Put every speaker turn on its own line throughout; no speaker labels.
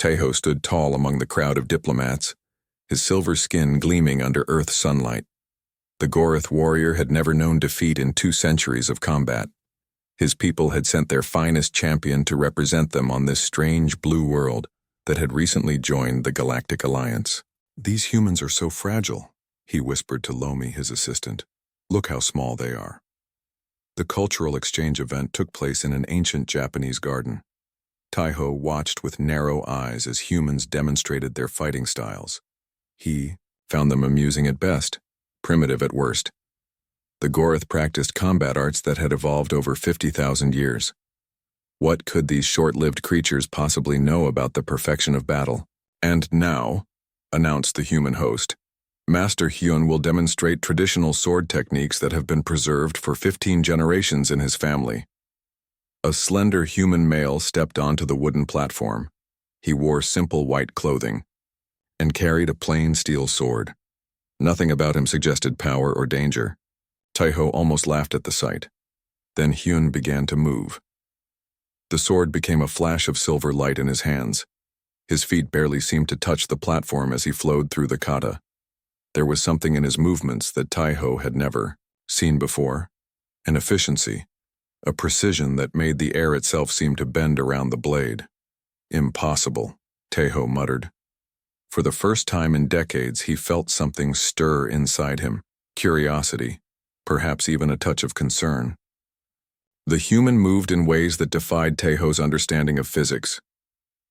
Taeho stood tall among the crowd of diplomats, his silver skin gleaming under Earth's sunlight. The Goroth warrior had never known defeat in 2 centuries of combat. His people had sent their finest champion to represent them on this strange blue world that had recently joined the Galactic Alliance. "These humans are so fragile," he whispered to Lomi, his assistant. "Look how small they are." The cultural exchange event took place in an ancient Japanese garden. Taeho watched with narrow eyes as humans demonstrated their fighting styles. He found them amusing at best, primitive at worst. The Goroth practiced combat arts that had evolved over 50,000 years. What could these short-lived creatures possibly know about the perfection of battle? "And now," announced the human host, "Master Hyun will demonstrate traditional sword techniques that have been preserved for 15 generations in his family." A slender human male stepped onto the wooden platform. He wore simple white clothing and carried a plain steel sword. Nothing about him suggested power or danger. Taeho almost laughed at the sight. Then Hyun began to move. The sword became a flash of silver light in his hands. His feet barely seemed to touch the platform as he flowed through the kata. There was something in his movements that Taeho had never seen before, an efficiency, a precision that made the air itself seem to bend around the blade. "Impossible," Taeho muttered. For the first time in decades, he felt something stir inside him, curiosity, perhaps even a touch of concern. The human moved in ways that defied Taeho's understanding of physics.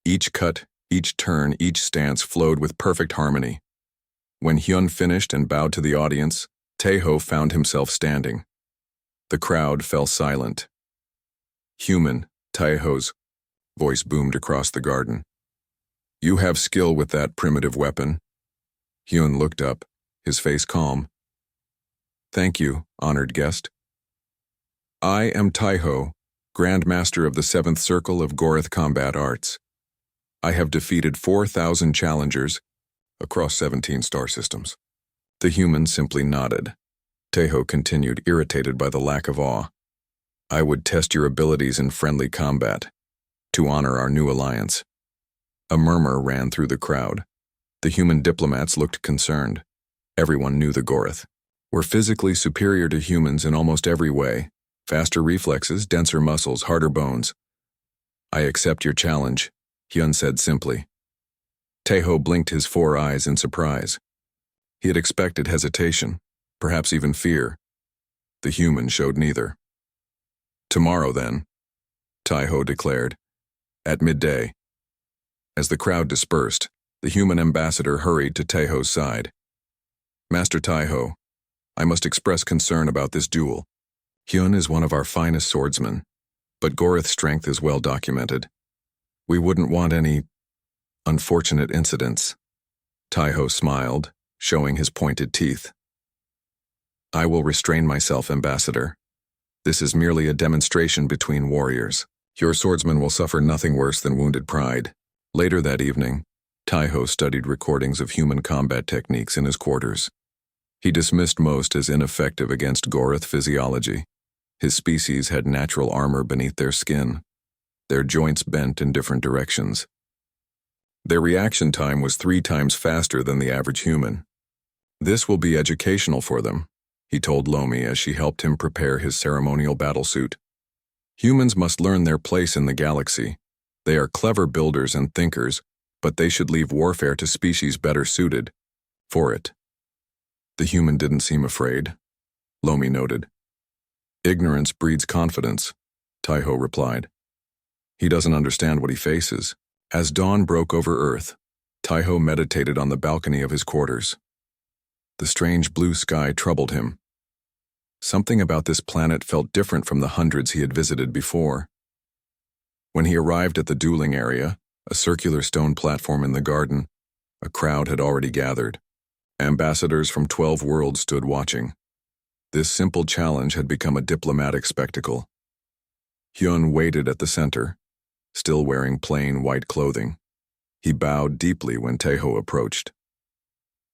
Each cut, each turn, each stance flowed with perfect harmony. When Hyun finished and bowed to the audience, Taeho found himself standing. The crowd fell silent. "Human," Taeho's voice boomed across the garden. "You have skill with that primitive weapon." Hyun looked up, his face calm. "Thank you, honored guest. I am Taeho, Grand Master of the 7th Circle of Goroth Combat Arts. I have defeated 4,000 challengers across 17 star systems." The human simply nodded. Taeho continued, irritated by the lack of awe. "I would test your abilities in friendly combat, to honor our new alliance." A murmur ran through the crowd. The human diplomats looked concerned. Everyone knew the Goroth were physically superior to humans in almost every way. Faster reflexes, denser muscles, harder bones. "I accept your challenge," Hyun said simply. Taeho blinked his 4 eyes in surprise. He had expected hesitation, perhaps even fear. The human showed neither. "Tomorrow, then," Taeho declared, "at midday." As the crowd dispersed, the human ambassador hurried to Taeho's side. "Master Taeho, I must express concern about this duel. Hyun is one of our finest swordsmen, but Goroth's strength is well documented. We wouldn't want any unfortunate incidents." Taeho smiled, showing his pointed teeth. "I will restrain myself, Ambassador. This is merely a demonstration between warriors. Your swordsman will suffer nothing worse than wounded pride." Later that evening, Taeho studied recordings of human combat techniques in his quarters. He dismissed most as ineffective against Goroth physiology. His species had natural armor beneath their skin, their joints bent in different directions. Their reaction time was 3 times faster than the average human. "This will be educational for them," he told Lomi as she helped him prepare his ceremonial battlesuit. "Humans must learn their place in the galaxy. They are clever builders and thinkers, but they should leave warfare to species better suited for it." The human didn't seem afraid, Lomi noted. "Ignorance breeds confidence," Taeho replied. "He doesn't understand what he faces." As dawn broke over Earth, Taeho meditated on the balcony of his quarters. The strange blue sky troubled him. Something about this planet felt different from the hundreds he had visited before. When he arrived at the dueling area, a circular stone platform in the garden, a crowd had already gathered. Ambassadors from 12 worlds stood watching. This simple challenge had become a diplomatic spectacle. Hyun waited at the center, still wearing plain white clothing. He bowed deeply when Taeho approached.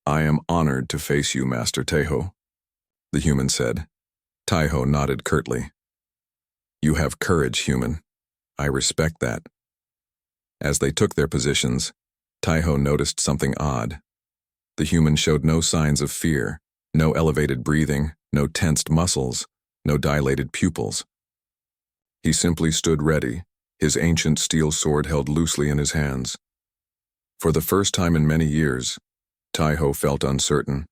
"I am honored to face you, Master Taeho," the human said. Taeho nodded curtly. "You have courage, human. I respect that." As they took their positions, Taiho noticed something odd. The human showed no signs of fear, no elevated breathing, no tensed muscles, no dilated pupils. He simply stood ready, his ancient steel sword held loosely in his hands. For the first time in many years, Taiho felt uncertain,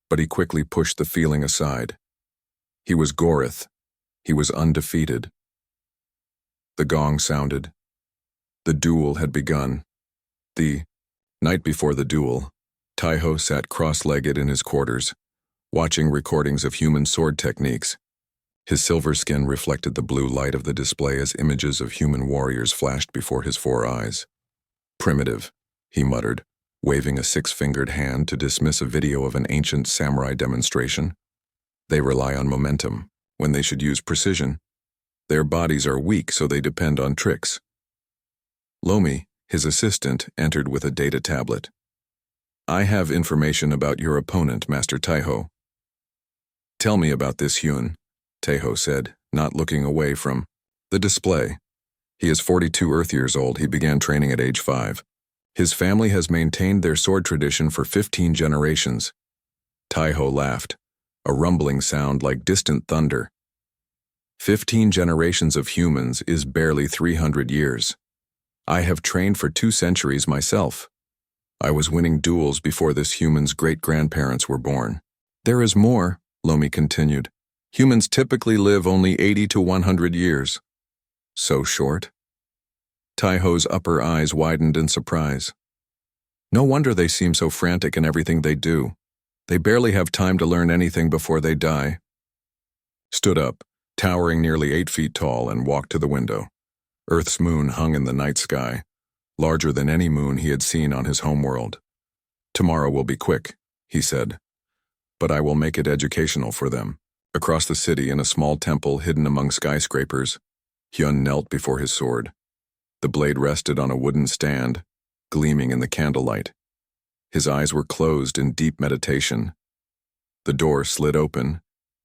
but he quickly pushed the feeling aside. He was Gorith. He was undefeated. The gong sounded. The duel had begun. The night before the duel, Taiho sat cross-legged in his quarters, watching recordings of human sword techniques. His silver skin reflected the blue light of the display as images of human warriors flashed before his 4 eyes. "Primitive," he muttered, waving a 6-fingered hand to dismiss a video of an ancient samurai demonstration. "They rely on momentum, when they should use precision. Their bodies are weak, so they depend on tricks." Lomi, his assistant, entered with a data tablet. "I have information about your opponent, Master Taiho." "Tell me about this Hyun," Taiho said, not looking away from the display. "He is 42 Earth years old. He began training at age 5. His family has maintained their sword tradition for 15 generations. Taiho laughed, a rumbling sound like distant thunder. 15 generations of humans is barely 300 years. I have trained for 2 centuries myself. I was winning duels before this human's great-grandparents were born. There is more," Lomi continued. "Humans typically live only 80 to 100 years. So short?" Taiho's upper eyes widened in surprise. "No wonder they seem so frantic in everything they do. They barely have time to learn anything before they die." Stood up, towering nearly 8 feet tall, and walked to the window. Earth's moon hung in the night sky, larger than any moon he had seen on his homeworld. "Tomorrow will be quick," he said, "but I will make it educational for them." Across the city, in a small temple hidden among skyscrapers, Hyun knelt before his sword. The blade rested on a wooden stand, gleaming in the candlelight. His eyes were closed in deep meditation. The door slid open,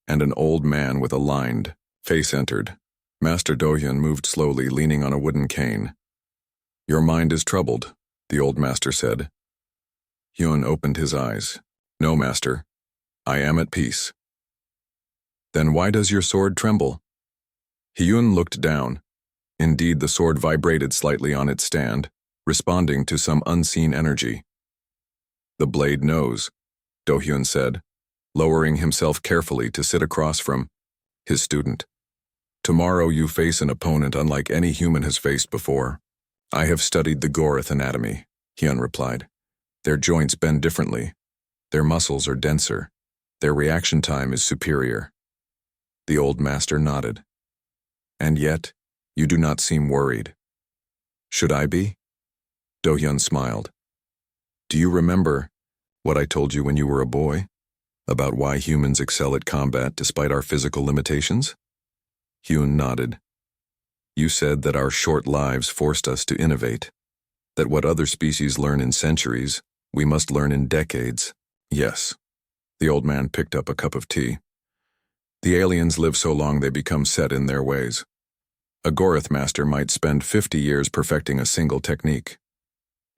and an old man with a lined face entered. Master Do-hyun moved slowly, leaning on a wooden cane. "Your mind is troubled," the old master said. Hyun opened his eyes. "No, master. I am at peace." "Then why does your sword tremble?" Hyun looked down. Indeed, the sword vibrated slightly on its stand, responding to some unseen energy. "The blade knows," Do-hyun said, lowering himself carefully to sit across from his student. "Tomorrow you face an opponent unlike any human has faced before." "I have studied the Gorith anatomy," Hyun replied. "Their joints bend differently. Their muscles are denser. Their reaction time is superior." The old master nodded. "And yet, you do not seem worried." "Should I be?" Do-hyun smiled. "Do you remember what I told you when you were a boy? About why humans excel at combat despite our physical limitations?" Hyun nodded. "You said that our short lives forced us to innovate, that what other species learn in centuries, we must learn in decades." "Yes." The old man picked up a cup of tea. "The aliens live so long they become set in their ways. A Gorith master might spend 50 years perfecting a single technique.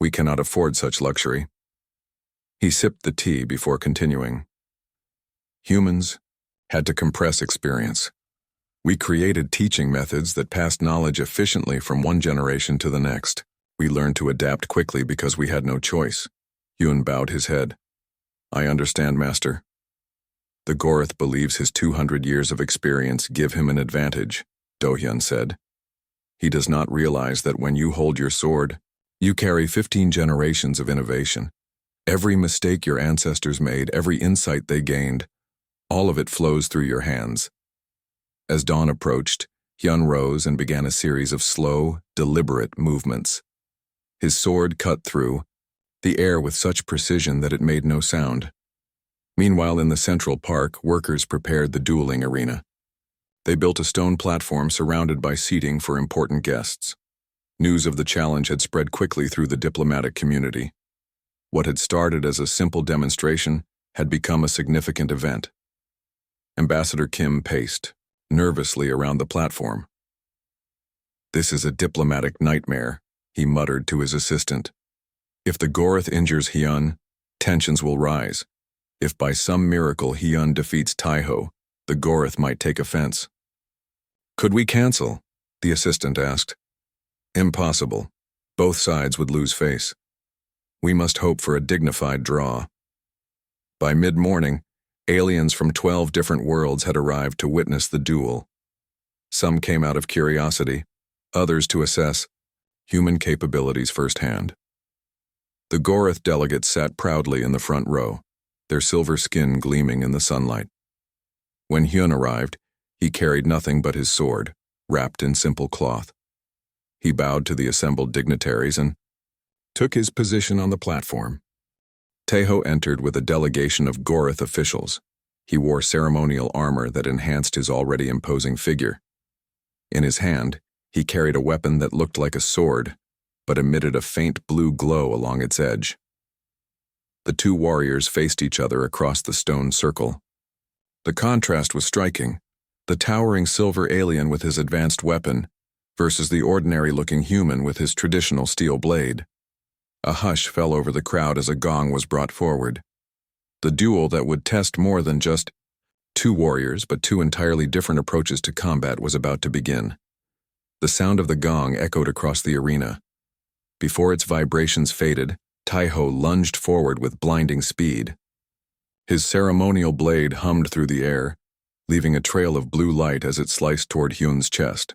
We cannot afford such luxury." He sipped the tea before continuing. "Humans had to compress experience. We created teaching methods that passed knowledge efficiently from one generation to the next. We learned to adapt quickly because we had no choice." Hyun bowed his head. "I understand, master." "The Gorith believes his 200 years of experience give him an advantage," Do-hyun said. "He does not realize that when you hold your sword, you carry 15 generations of innovation. Every mistake your ancestors made, every insight they gained, all of it flows through your hands." As dawn approached, Hyun rose and began a series of slow, deliberate movements. His sword cut through the air with such precision that it made no sound. Meanwhile, in the central park, workers prepared the dueling arena. They built a stone platform surrounded by seating for important guests. News of the challenge had spread quickly through the diplomatic community. What had started as a simple demonstration had become a significant event. Ambassador Kim paced nervously around the platform. "This is a diplomatic nightmare," he muttered to his assistant. If the Gorath injures Hyun, tensions will rise. If by some miracle Hyun defeats Taiho, the Gorath might take offense. Could we cancel? The assistant asked. Impossible. Both sides would lose face. We must hope for a dignified draw. By mid-morning, aliens from 12 different worlds had arrived to witness the duel. Some came out of curiosity, others to assess human capabilities firsthand. The Gorath delegates sat proudly in the front row, their silver skin gleaming in the sunlight. When Hyun arrived, he carried nothing but his sword, wrapped in simple cloth. He bowed to the assembled dignitaries and took his position on the platform. Taeho entered with a delegation of Gorath officials. He wore ceremonial armor that enhanced his already imposing figure. In his hand, he carried a weapon that looked like a sword, but emitted a faint blue glow along its edge. The two warriors faced each other across the stone circle. The contrast was striking, the towering silver alien with his advanced weapon versus the ordinary-looking human with his traditional steel blade. A hush fell over the crowd as a gong was brought forward. The duel that would test more than just two warriors but two entirely different approaches to combat was about to begin. The sound of the gong echoed across the arena. Before its vibrations faded, Taiho lunged forward with blinding speed. His ceremonial blade hummed through the air, leaving a trail of blue light as it sliced toward Hyun's chest.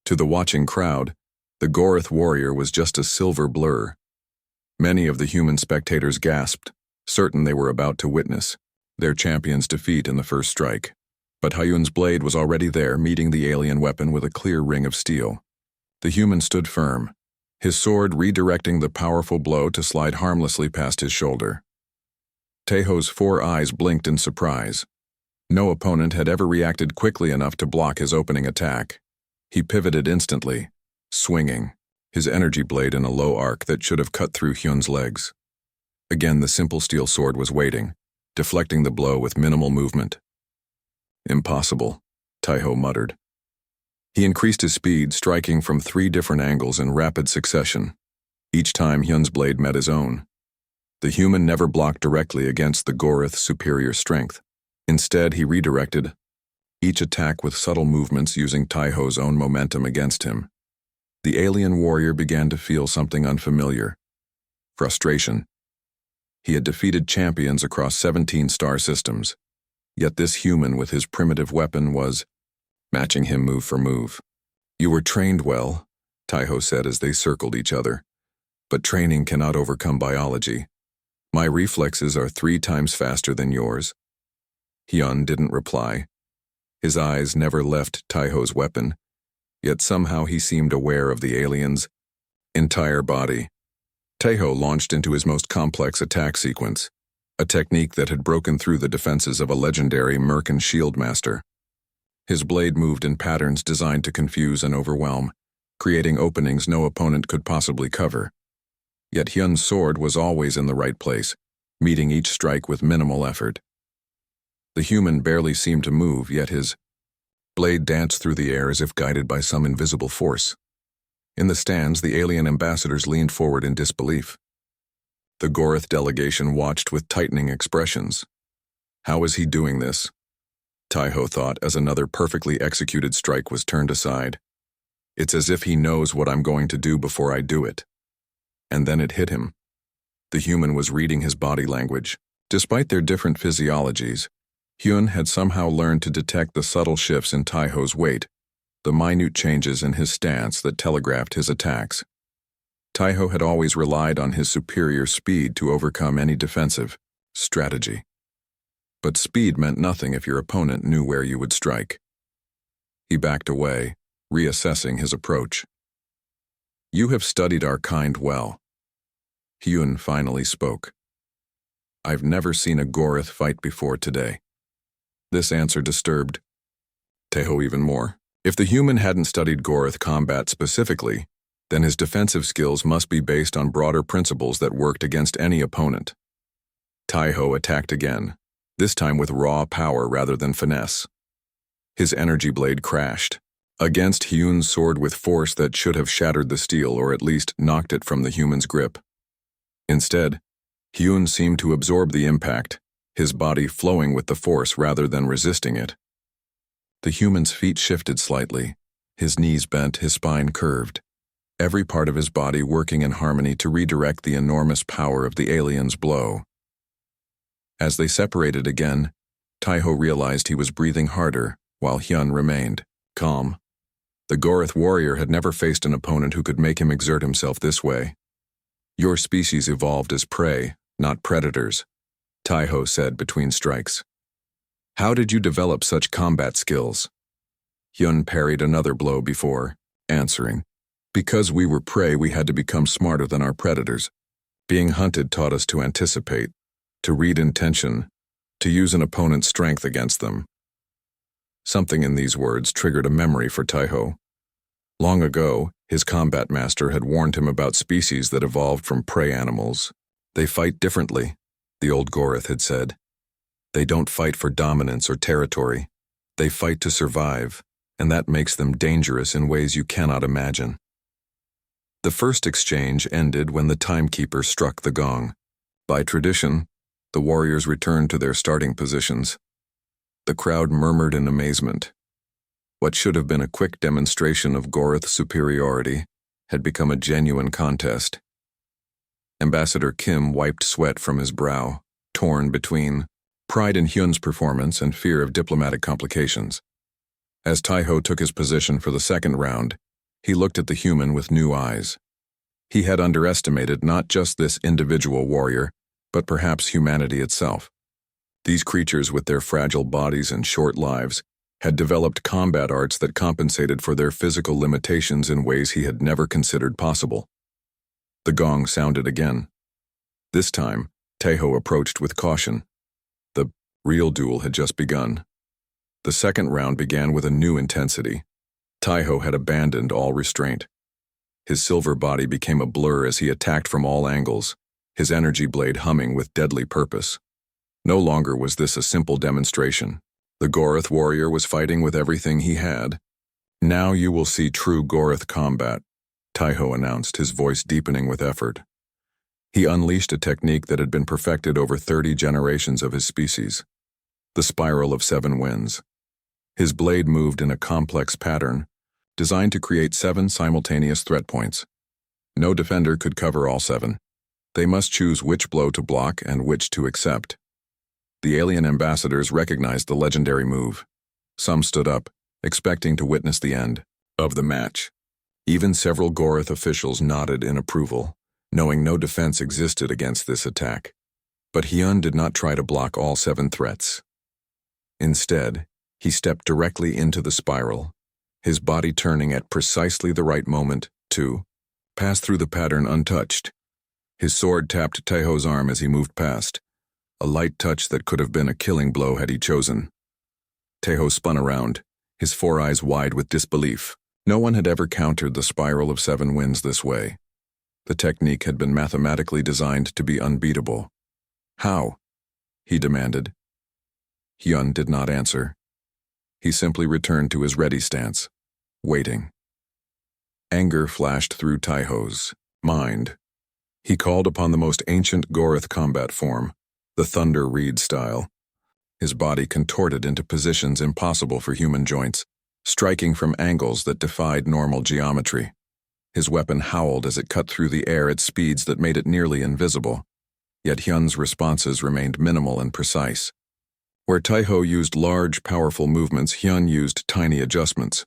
To the watching crowd, the Gorath warrior was just a silver blur. Many of the human spectators gasped, certain they were about to witness their champion's defeat in the first strike. But Hyun's blade was already there, meeting the alien weapon with a clear ring of steel. The human stood firm, his sword redirecting the powerful blow to slide harmlessly past his shoulder. Taeho's 4 eyes blinked in surprise. No opponent had ever reacted quickly enough to block his opening attack. He pivoted instantly, swinging, his energy blade in a low arc that should have cut through Hyun's legs. Again, the simple steel sword was waiting, deflecting the blow with minimal movement. Impossible, Taiho muttered. He increased his speed, striking from 3 different angles in rapid succession. Each time Hyun's blade met his own. The human never blocked directly against the Gorath's superior strength. Instead, he redirected each attack with subtle movements using Taiho's own momentum against him. The alien warrior began to feel something unfamiliar. Frustration. He had defeated champions across 17 star systems, yet this human with his primitive weapon was matching him move for move. You were trained well, Taiho said as they circled each other, but training cannot overcome biology. My reflexes are 3 times faster than yours. Hyun didn't reply. His eyes never left Taiho's weapon, yet somehow he seemed aware of the alien's entire body. Taiho launched into his most complex attack sequence, a technique that had broken through the defenses of a legendary Merkin shield master. His blade moved in patterns designed to confuse and overwhelm, creating openings no opponent could possibly cover. Yet Hyun's sword was always in the right place, meeting each strike with minimal effort. The human barely seemed to move, yet his blade danced through the air as if guided by some invisible force. In the stands, the alien ambassadors leaned forward in disbelief. The Gorath delegation watched with tightening expressions. How is he doing this? Taiho thought as another perfectly executed strike was turned aside. It's as if he knows what I'm going to do before I do it. And then it hit him. The human was reading his body language. Despite their different physiologies, Hyun had somehow learned to detect the subtle shifts in Taiho's weight, the minute changes in his stance that telegraphed his attacks. Taiho had always relied on his superior speed to overcome any defensive strategy. But speed meant nothing if your opponent knew where you would strike. He backed away, reassessing his approach. You have studied our kind well. Hyun finally spoke. I've never seen a Gorath fight before today. This answer disturbed Taiho even more. If the human hadn't studied Gorath combat specifically, then his defensive skills must be based on broader principles that worked against any opponent. Taiho attacked again, this time with raw power rather than finesse. His energy blade crashed, against Hyun's sword with force that should have shattered the steel or at least knocked it from the human's grip. Instead, Hyun seemed to absorb the impact, his body flowing with the force rather than resisting it. The human's feet shifted slightly, his knees bent, his spine curved, every part of his body working in harmony to redirect the enormous power of the alien's blow. As they separated again, Taiho realized he was breathing harder, while Hyun remained calm. The Gorath warrior had never faced an opponent who could make him exert himself this way. "Your species evolved as prey, not predators," Taiho said between strikes. "How did you develop such combat skills?" Hyun parried another blow before answering. "Because we were prey, we had to become smarter than our predators. Being hunted taught us to anticipate, to read intention, to use an opponent's strength against them." Something in these words triggered a memory for Taiho. Long ago, his combat master had warned him about species that evolved from prey animals. "They fight differently," the old Gorath had said. "They don't fight for dominance or territory. They fight to survive, and that makes them dangerous in ways you cannot imagine." The first exchange ended when the timekeeper struck the gong. By tradition, the warriors returned to their starting positions. The crowd murmured in amazement. What should have been a quick demonstration of Gorath superiority had become a genuine contest. Ambassador Kim wiped sweat from his brow, torn between pride in Hyun's performance and fear of diplomatic complications. As Taiho took his position for the second round, he looked at the human with new eyes. He had underestimated not just this individual warrior, but perhaps humanity itself. These creatures with their fragile bodies and short lives had developed combat arts that compensated for their physical limitations in ways he had never considered possible. The gong sounded again. This time, Taiho approached with caution. The real duel had just begun. The second round began with a new intensity. Taiho had abandoned all restraint. His silver body became a blur as he attacked from all angles, his energy blade humming with deadly purpose. No longer was this a simple demonstration. The Gorath warrior was fighting with everything he had. "Now you will see true Gorath combat," Taiho announced, his voice deepening with effort. He unleashed a technique that had been perfected over 30 generations of his species. The Spiral of 7 Winds. His blade moved in a complex pattern, designed to create 7 simultaneous threat points. No defender could cover all 7. They must choose which blow to block and which to accept. The alien ambassadors recognized the legendary move. Some stood up, expecting to witness the end of the match. Even several Gorath officials nodded in approval, knowing no defense existed against this attack. But Hyun did not try to block all 7 threats. Instead, he stepped directly into the spiral, his body turning at precisely the right moment to pass through the pattern untouched. His sword tapped Taiho's arm as he moved past, a light touch that could have been a killing blow had he chosen. Taiho spun around, his 4 eyes wide with disbelief. No one had ever countered the Spiral of 7 Winds this way. The technique had been mathematically designed to be unbeatable. "How?" he demanded. Hyun did not answer. He simply returned to his ready stance, waiting. Anger flashed through Taiho's mind. He called upon the most ancient Gorath combat form, the Thunder Reed style. His body contorted into positions impossible for human joints, striking from angles that defied normal geometry. His weapon howled as it cut through the air at speeds that made it nearly invisible. Yet Hyun's responses remained minimal and precise. Where Taiho used large, powerful movements, Hyun used tiny adjustments.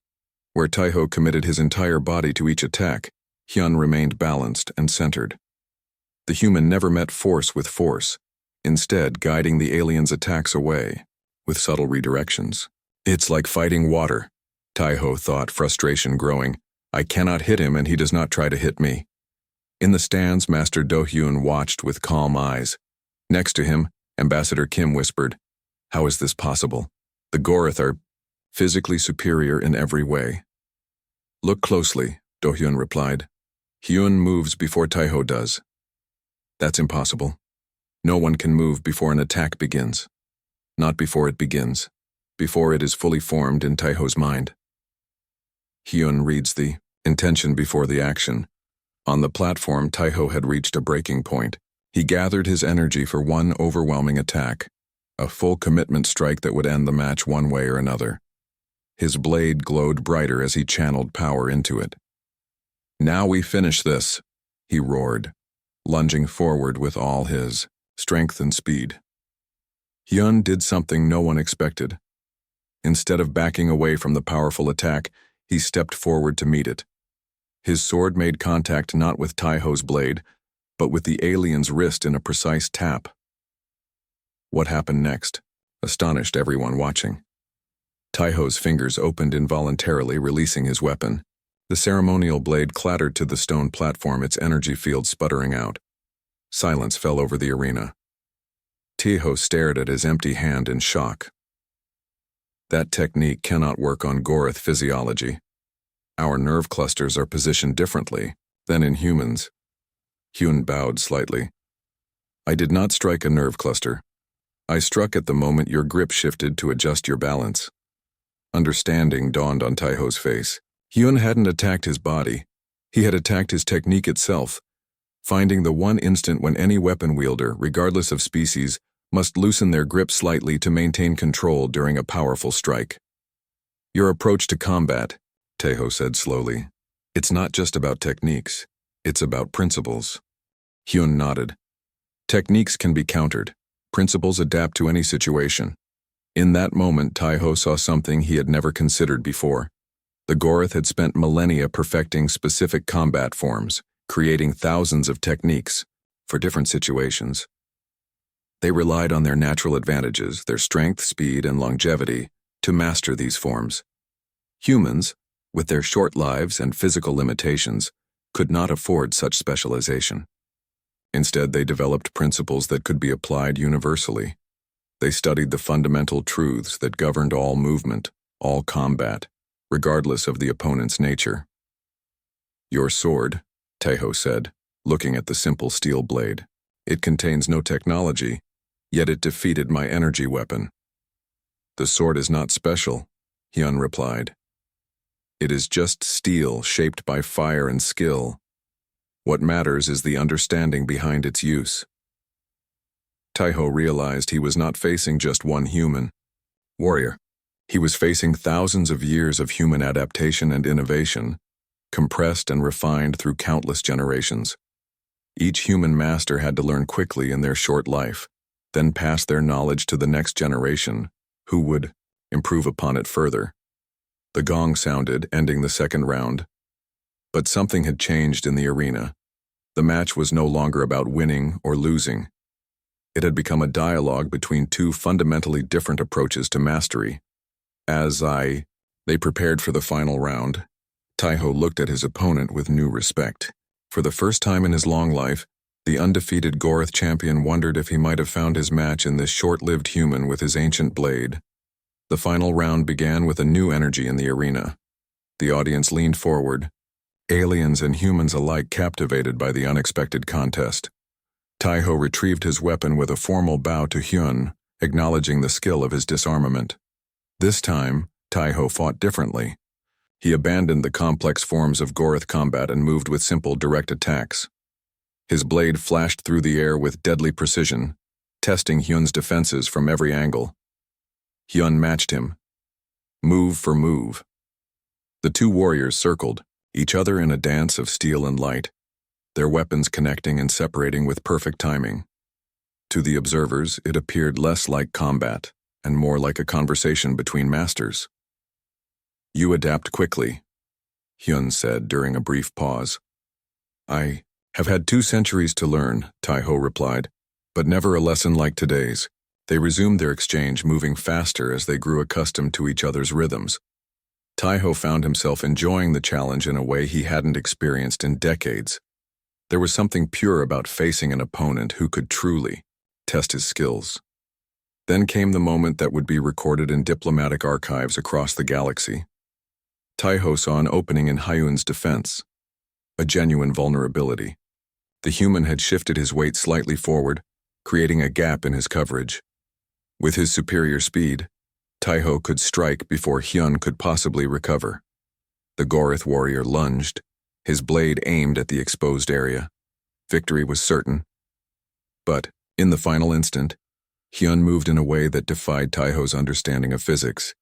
Where Taiho committed his entire body to each attack, Hyun remained balanced and centered. The human never met force with force, instead guiding the alien's attacks away, with subtle redirections. "It's like fighting water," Taiho thought, frustration growing. "I cannot hit him and he does not try to hit me." In the stands, Master Do-hyun watched with calm eyes. Next to him, Ambassador Kim whispered, "How is this possible? The Gorath are physically superior in every way." "Look closely," Do-hyun replied. "Hyun moves before Taiho does." "That's impossible. No one can move before an attack begins. Not before it begins, before it is fully formed in Taiho's mind." Hyun reads the intention before the action. On the platform, Taiho had reached a breaking point. He gathered his energy for one overwhelming attack, a full commitment strike that would end the match one way or another. His blade glowed brighter as he channeled power into it. "Now we finish this," he roared, lunging forward with all his strength and speed. Hyun did something no one expected. Instead of backing away from the powerful attack, he stepped forward to meet it. His sword made contact not with Taiho's blade, but with the alien's wrist in a precise tap. What happened next astonished everyone watching. Taiho's fingers opened involuntarily, releasing his weapon. The ceremonial blade clattered to the stone platform, its energy field sputtering out. Silence fell over the arena. Taiho stared at his empty hand in shock. That technique cannot work on Gorath physiology. Our nerve clusters are positioned differently than in humans. Hyun bowed slightly. "I did not strike a nerve cluster. I struck at the moment your grip shifted to adjust your balance." Understanding dawned on Taiho's face. Hyun hadn't attacked his body. He had attacked his technique itself, finding the one instant when any weapon wielder, regardless of species, must loosen their grip slightly to maintain control during a powerful strike. "Your approach to combat," Taiho said slowly. "It's not just about techniques. It's about principles." Hyun nodded. "Techniques can be countered. Principles adapt to any situation." In that moment, Taiho saw something he had never considered before. The Gorath had spent millennia perfecting specific combat forms, creating thousands of techniques for different situations. They relied on their natural advantages, their strength, speed, and longevity, to master these forms. Humans, with their short lives and physical limitations, could not afford such specialization. Instead, they developed principles that could be applied universally. They studied the fundamental truths that governed all movement, all combat, regardless of the opponent's nature. "Your sword," Taiho said, looking at the simple steel blade. "It contains no technology, yet it defeated my energy weapon." "The sword is not special," Hyun replied. "It is just steel shaped by fire and skill. What matters is the understanding behind its use." Taiho realized he was not facing just one human warrior. He was facing thousands of years of human adaptation and innovation, compressed and refined through countless generations. Each human master had to learn quickly in their short life, then pass their knowledge to the next generation, who would improve upon it further. The gong sounded, ending the second round. But something had changed in the arena. The match was no longer about winning or losing. It had become a dialogue between two fundamentally different approaches to mastery. They prepared for the final round, Taiho looked at his opponent with new respect. For the first time in his long life, the undefeated Gorath champion wondered if he might have found his match in this short-lived human with his ancient blade. The final round began with a new energy in the arena. The audience leaned forward, aliens and humans alike captivated by the unexpected contest. Taiho retrieved his weapon with a formal bow to Hyun, acknowledging the skill of his disarmament. This time, Taiho fought differently. He abandoned the complex forms of Gorath combat and moved with simple, direct attacks. His blade flashed through the air with deadly precision, testing Hyun's defenses from every angle. Hyun matched him, move for move. The two warriors circled, each other in a dance of steel and light, their weapons connecting and separating with perfect timing. To the observers, it appeared less like combat and more like a conversation between masters. "You adapt quickly," Hyun said during a brief pause. "I have had 2 centuries to learn," Taiho replied, "but never a lesson like today's." They resumed their exchange, moving faster as they grew accustomed to each other's rhythms. Taiho found himself enjoying the challenge in a way he hadn't experienced in decades. There was something pure about facing an opponent who could truly test his skills. Then came the moment that would be recorded in diplomatic archives across the galaxy. Taiho saw an opening in Hyun's defense, a genuine vulnerability. The human had shifted his weight slightly forward, creating a gap in his coverage. With his superior speed, Taiho could strike before Hyun could possibly recover. The Gorith warrior lunged, his blade aimed at the exposed area. Victory was certain. But, in the final instant, Hyun moved in a way that defied Taiho's understanding of physics.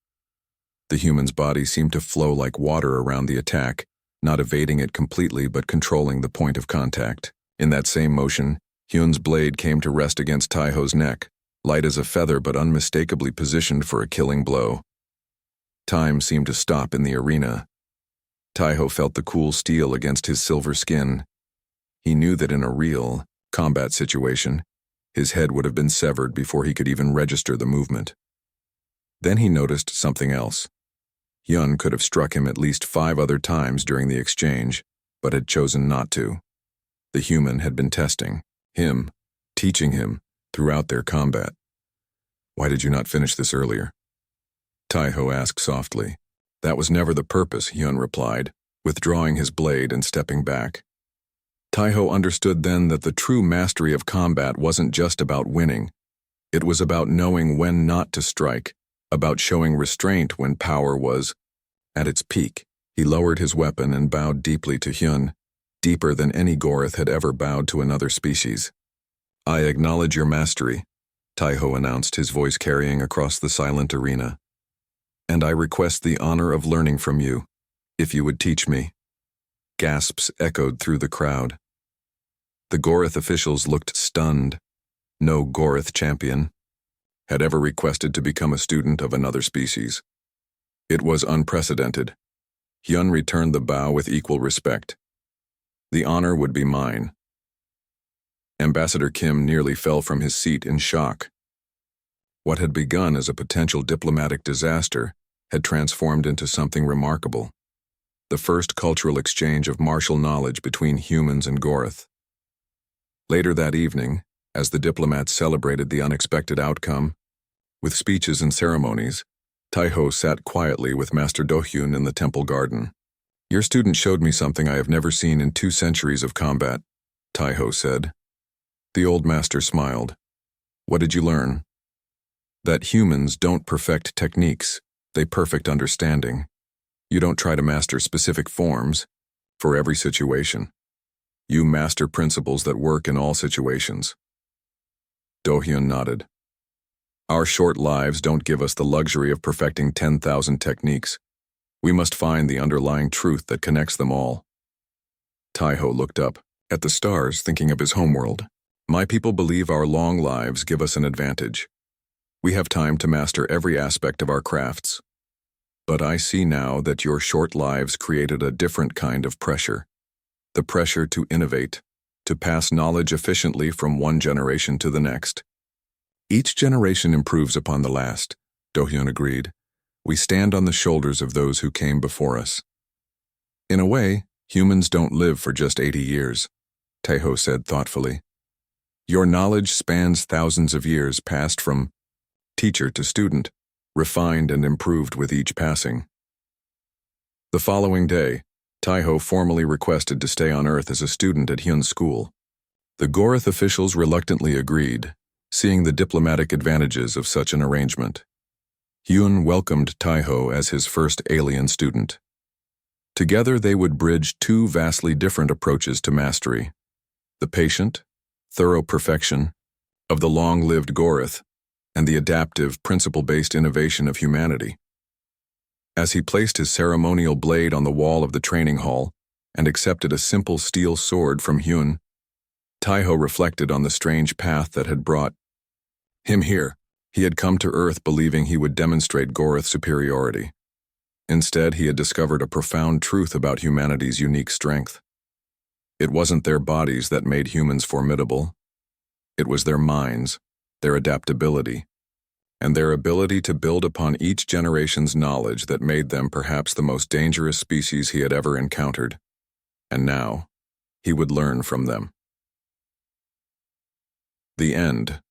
The human's body seemed to flow like water around the attack, not evading it completely but controlling the point of contact. In that same motion, Hyun's blade came to rest against Taiho's neck, light as a feather but unmistakably positioned for a killing blow. Time seemed to stop in the arena. Taiho felt the cool steel against his silver skin. He knew that in a real, combat situation, his head would have been severed before he could even register the movement. Then he noticed something else. Hyun could have struck him at least 5 other times during the exchange, but had chosen not to. The human had been testing him, teaching him, throughout their combat. "Why did you not finish this earlier?" Taiho asked softly. "That was never the purpose," Hyun replied, withdrawing his blade and stepping back. Taiho understood then that the true mastery of combat wasn't just about winning. It was about knowing when not to strike, about showing restraint when power was at its peak. He lowered his weapon and bowed deeply to Hyun, deeper than any Gorith had ever bowed to another species. "I acknowledge your mastery," Taiho announced, his voice carrying across the silent arena. "And I request the honor of learning from you, if you would teach me." Gasps echoed through the crowd. The Gorith officials looked stunned. No Gorith champion had ever requested to become a student of another species. It was unprecedented. Hyun returned the bow with equal respect. "The honor would be mine." Ambassador Kim nearly fell from his seat in shock. What had begun as a potential diplomatic disaster had transformed into something remarkable. The first cultural exchange of martial knowledge between humans and Gorith. Later that evening, as the diplomats celebrated the unexpected outcome, with speeches and ceremonies, Taiho sat quietly with Master Dohyun in the temple garden. "Your student showed me something I have never seen in 2 centuries of combat," Taiho said. The old master smiled. "What did you learn?" "That humans don't perfect techniques, they perfect understanding. You don't try to master specific forms for every situation. You master principles that work in all situations." Dohyun nodded. "Our short lives don't give us the luxury of perfecting 10,000 techniques. We must find the underlying truth that connects them all." Taiho looked up at the stars, thinking of his homeworld. "My people believe our long lives give us an advantage. We have time to master every aspect of our crafts. But I see now that your short lives created a different kind of pressure. The pressure to innovate, to pass knowledge efficiently from one generation to the next." "Each generation improves upon the last," Dohyun agreed. "We stand on the shoulders of those who came before us." "In a way, humans don't live for just 80 years, Taiho said thoughtfully. "Your knowledge spans thousands of years passed from teacher to student, refined and improved with each passing." The following day, Taiho formally requested to stay on Earth as a student at Hyun's school. The Gorith officials reluctantly agreed, seeing the diplomatic advantages of such an arrangement. Hyun welcomed Taiho as his first alien student. Together they would bridge 2 vastly different approaches to mastery: the patient, thorough perfection of the long-lived Gorith, and the adaptive, principle-based innovation of humanity. As he placed his ceremonial blade on the wall of the training hall and accepted a simple steel sword from Hyun, Taiho reflected on the strange path that had brought him here. He had come to Earth believing he would demonstrate Gorith superiority. Instead, he had discovered a profound truth about humanity's unique strength. It wasn't their bodies that made humans formidable. It was their minds, their adaptability, and their ability to build upon each generation's knowledge that made them perhaps the most dangerous species he had ever encountered. And now, he would learn from them. The end.